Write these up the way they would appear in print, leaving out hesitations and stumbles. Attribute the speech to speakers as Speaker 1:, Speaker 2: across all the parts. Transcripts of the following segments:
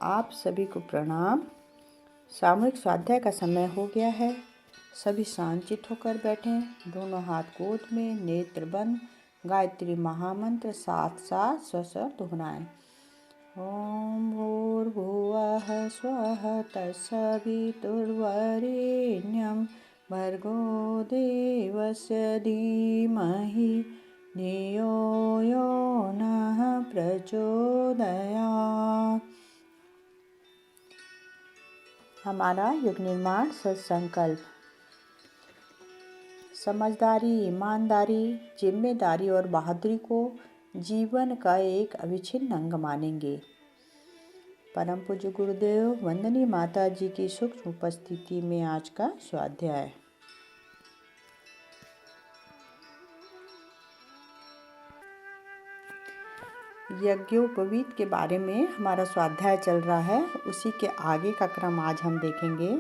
Speaker 1: आप सभी को प्रणाम। सामूहिक स्वाध्याय का समय हो गया है। सभी शांतचित्त होकर बैठें, दोनों हाथ गोद में, नेत्र बंद, गायत्री महामंत्र साथ साथ स्वस्वर दोहराएं। ओम भूर्भुवः स्वः तत्सवितुर्वरेण्यं भर्गो देवस्य धीमहि धियो यो नः प्रचोदयात्। हमारा युग निर्माण सत्संकल्प। समझदारी, ईमानदारी, जिम्मेदारी और बहादुरी को जीवन का एक अविच्छिन्न अंग मानेंगे। परम पूज्य गुरुदेव वंदनीय माता जी की सूक्ष्म उपस्थिति में आज का स्वाध्याय। यज्ञोपवीत के बारे में हमारा स्वाध्याय चल रहा है, उसी के आगे का क्रम आज हम देखेंगे।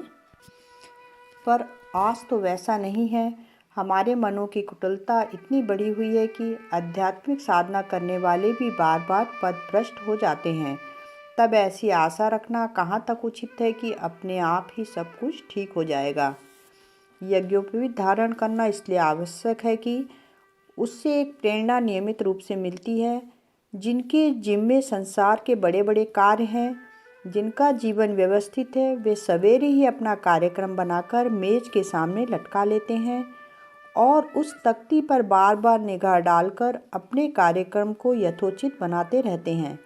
Speaker 1: पर आज तो वैसा नहीं है। हमारे मनों की कुटिलता इतनी बढ़ी हुई है कि आध्यात्मिक साधना करने वाले भी बार बार पथभ्रष्ट हो जाते हैं। तब ऐसी आशा रखना कहाँ तक उचित है कि अपने आप ही सब कुछ ठीक हो जाएगा। यज्ञोपवीत धारण करना इसलिए आवश्यक है कि उससे एक प्रेरणा नियमित रूप से मिलती है। जिनके जिम्मे संसार के बड़े बड़े कार्य हैं, जिनका जीवन व्यवस्थित है, वे सवेरे ही अपना कार्यक्रम बनाकर मेज के सामने लटका लेते हैं और उस तख्ती पर बार बार निगाह डालकर अपने कार्यक्रम को यथोचित बनाते रहते हैं।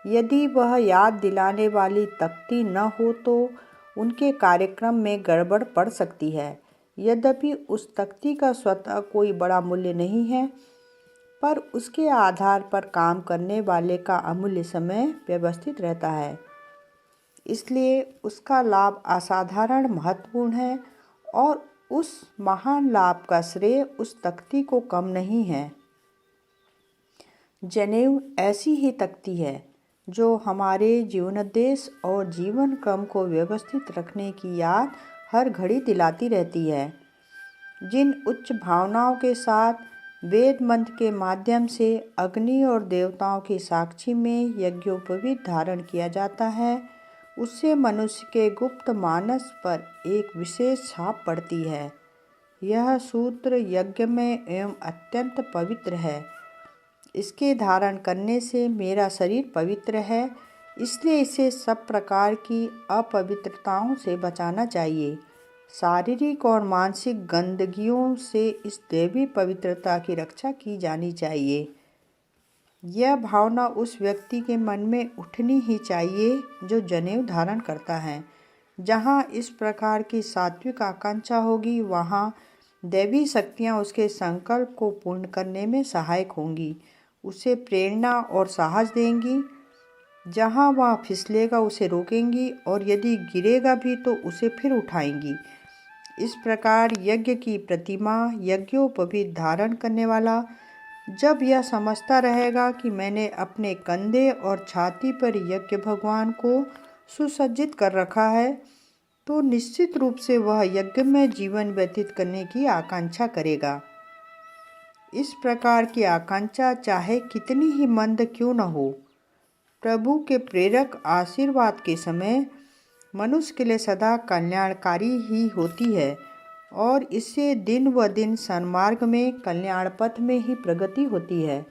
Speaker 1: यदि वह याद दिलाने वाली तख्ती न हो तो उनके कार्यक्रम में गड़बड़ पड़ सकती है। यद्यपि उस तख्ती का स्वतः कोई बड़ा मूल्य नहीं है, पर उसके आधार पर काम करने वाले का अमूल्य समय व्यवस्थित रहता है। इसलिए उसका लाभ असाधारण महत्वपूर्ण है और उस महान लाभ का श्रेय उस तख्ती को कम नहीं है। जनेऊ ऐसी ही तख्ती है जो हमारे जीवनोद्देश्य और जीवन क्रम को व्यवस्थित रखने की याद हर घड़ी दिलाती रहती है। जिन उच्च भावनाओं के साथ वेद मंत्र के माध्यम से अग्नि और देवताओं की साक्षी में यज्ञोपवीत धारण किया जाता है, उससे मनुष्य के गुप्त मानस पर एक विशेष छाप पड़ती है। यह सूत्र यज्ञ में एवं अत्यंत पवित्र है। इसके धारण करने से मेरा शरीर पवित्र है, इसलिए इसे सब प्रकार की अपवित्रताओं से बचाना चाहिए। शारीरिक और मानसिक गंदगियों से इस दैवी पवित्रता की रक्षा की जानी चाहिए। यह भावना उस व्यक्ति के मन में उठनी ही चाहिए जो जनेऊ धारण करता है। जहाँ इस प्रकार की सात्विक आकांक्षा होगी, वहाँ दैवी शक्तियाँ उसके संकल्प को पूर्ण करने में सहायक होंगी, उसे प्रेरणा और साहस देंगी। जहाँ वह फिसलेगा उसे रोकेंगी और यदि गिरेगा भी तो उसे फिर उठाएंगी। इस प्रकार यज्ञ की प्रतिमा, यज्ञोपवीत धारण करने वाला जब यह समझता रहेगा कि मैंने अपने कंधे और छाती पर यज्ञ भगवान को सुसज्जित कर रखा है, तो निश्चित रूप से वह यज्ञ में जीवन व्यतीत करने की आकांक्षा करेगा। इस प्रकार की आकांक्षा चाहे कितनी ही मंद क्यों न हो, प्रभु के प्रेरक आशीर्वाद के समय मनुष्य के लिए सदा कल्याणकारी ही होती है और इससे दिन व दिन सन्मार्ग में कल्याण पथ में ही प्रगति होती है।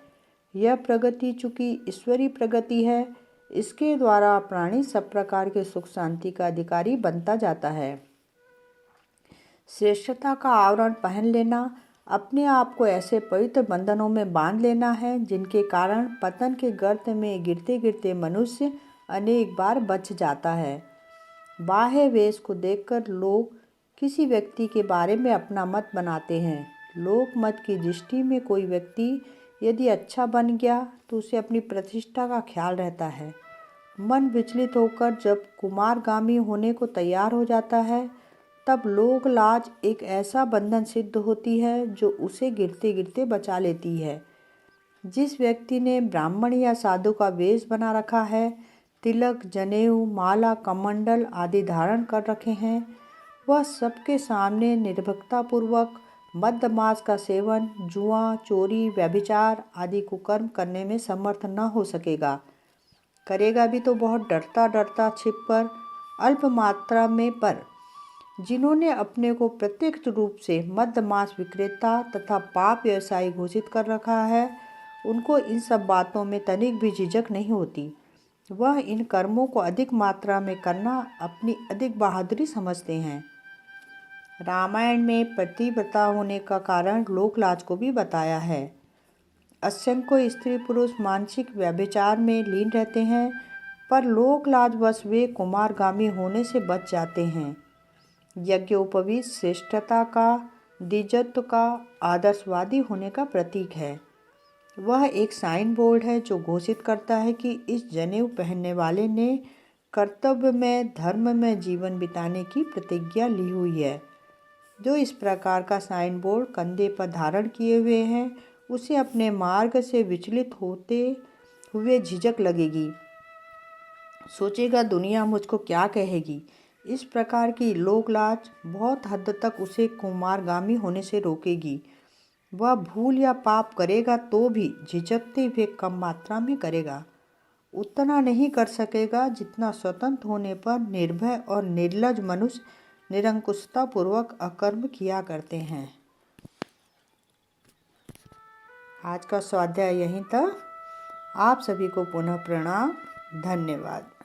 Speaker 1: यह प्रगति चूँकि ईश्वरीय प्रगति है, इसके द्वारा प्राणी सब प्रकार के सुख शांति का अधिकारी बनता जाता है। श्रेष्ठता का आवरण पहन लेना, अपने आप को ऐसे पवित्र बंधनों में बांध लेना है जिनके कारण पतन के गर्त में गिरते गिरते मनुष्य अनेक बार बच जाता है। बाह्य वेश को देखकर लोग किसी व्यक्ति के बारे में अपना मत बनाते हैं। लोक मत की दृष्टि में कोई व्यक्ति यदि अच्छा बन गया तो उसे अपनी प्रतिष्ठा का ख्याल रहता है। मन विचलित होकर जब कुमारगामी होने को तैयार हो जाता है, तब लोक लाज एक ऐसा बंधन सिद्ध होती है जो उसे गिरते गिरते बचा लेती है। जिस व्यक्ति ने ब्राह्मण या साधु का वेश बना रखा है, तिलक, जनेऊ, माला, कमंडल आदि धारण कर रखे हैं, वह सबके सामने निर्भीकतापूर्वक मद्य मांस का सेवन, जुआ, चोरी, व्यभिचार आदि कुकर्म करने में समर्थ न हो सकेगा। करेगा भी तो बहुत डरता डरता छिप कर, अल्प मात्रा में। पर जिन्होंने अपने को प्रत्यक्ष रूप से मद्यमांस विक्रेता तथा पाप व्यवसायी घोषित कर रखा है, उनको इन सब बातों में तनिक भी झिझक नहीं होती। वह इन कर्मों को अधिक मात्रा में करना अपनी अधिक बहादुरी समझते हैं। रामायण में पतिव्रता होने का कारण लोकलाज को भी बताया है। असंख्य स्त्री पुरुष मानसिक व्यभिचार में लीन रहते हैं, पर लोकलाजवश वे कुमारगामी होने से बच जाते हैं। यज्ञोपवीत श्रेष्ठता का, द्विजत्व का, आदर्शवादी होने का प्रतीक है। वह एक साइन बोर्ड है जो घोषित करता है कि इस जनेऊ पहनने वाले ने कर्तव्य में, धर्म में जीवन बिताने की प्रतिज्ञा ली हुई है। जो इस प्रकार का साइन बोर्ड कंधे पर धारण किए हुए हैं, उसे अपने मार्ग से विचलित होते हुए झिझक लगेगी। सोचेगा दुनिया मुझको क्या कहेगी। इस प्रकार की लोकलाज बहुत हद तक उसे कुमारगामी होने से रोकेगी। वह भूल या पाप करेगा तो भी झिझकते हुए कम मात्रा में करेगा। उतना नहीं कर सकेगा जितना स्वतंत्र होने पर निर्भय और निर्लज मनुष्य निरंकुशतापूर्वक अकर्म किया करते हैं। आज का स्वाध्याय यहीं तक। आप सभी को पुनः प्रणाम। धन्यवाद।